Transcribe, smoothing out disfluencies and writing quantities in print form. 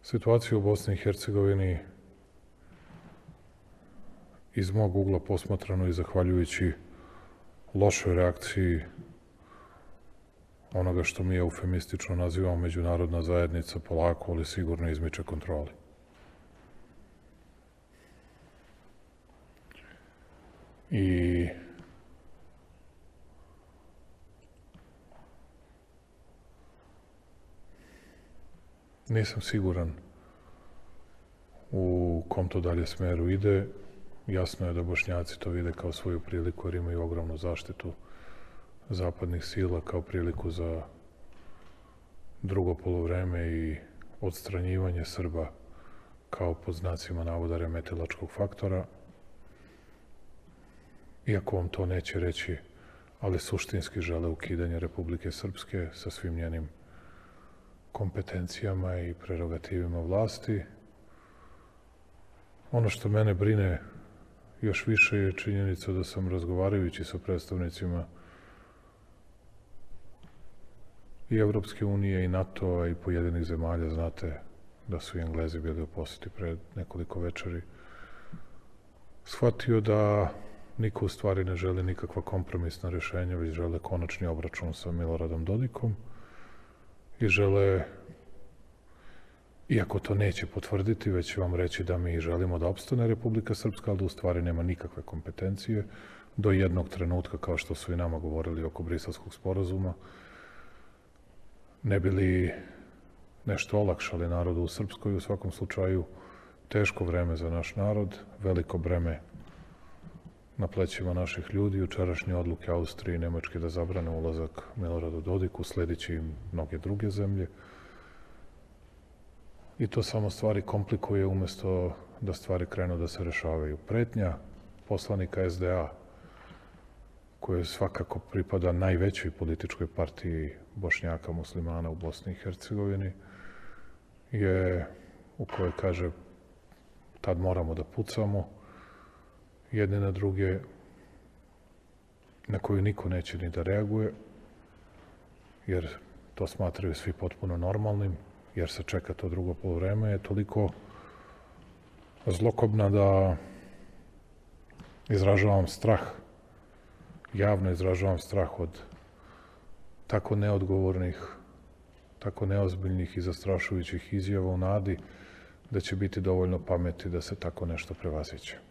Situacija u Bosni i Hercegovini iz mog ugla posmatrano i zahvaljujući lošoj reakciji onoga što mi eufemistično nazivamo međunarodna zajednica polako, ali sigurno izmiče kontroli. I nisam siguran u kom to dalje smeru ide. Jasno je da Bošnjaci to vide kao svoju priliku jer imaju ogromnu zaštitu zapadnih sila, kao priliku za drugo poluvreme i odstranjivanje Srba kao pod znacima navoda remetilačkog faktora. Iako vam to neće reći, ali suštinski žele ukidanje Republike Srpske sa svim njenim kompetencijama i prerogativima vlasti. Ono što mene brine još više je činjenica da sam razgovarajući sa predstavnicima i Evropske unije i NATO-a i pojedinih zemalja, znate da su i Englezi bili u poseti pre nekoliko večeri, shvatio da niko u stvari ne želi nikakva kompromisna rešenja, već žele konačni obračun sa Miloradom Dodikom i žele, iako to neće potvrditi, već će vam reći da mi želimo da opstane Republika Srpska, ali da u stvari nema nikakve kompetencije do jednog trenutka, kao što su i nama govorili oko Briselskog sporazuma, ne bi li nešto olakšali narodu u Srpskoj. U svakom slučaju, teško vreme za naš narod, veliko breme na plećima naših ljudi. Jučerašnje odluke Austrije i Nemačke da zabrane ulazak Miloradu Dodiku, sledići im mnoge druge zemlje. I to samo stvari komplikuje umesto da stvari krenu da se rešavaju. Pretnja poslanika SDA, koje svakako pripada najvećoj političkoj partiji Bošnjaka muslimana u Bosni i Hercegovini, je u kojoj kaže tad moramo da pucamo jedne na druge, na koju niko neće ni da reaguje, jer to smatraju svi potpuno normalnim, jer se čeka to drugo poluvreme, je toliko zlokobna da izražavam strah, javno izražavam strah od tako neodgovornih, tako neozbiljnih i zastrašujućih izjava u nadi da će biti dovoljno pameti da se tako nešto prevaziđe.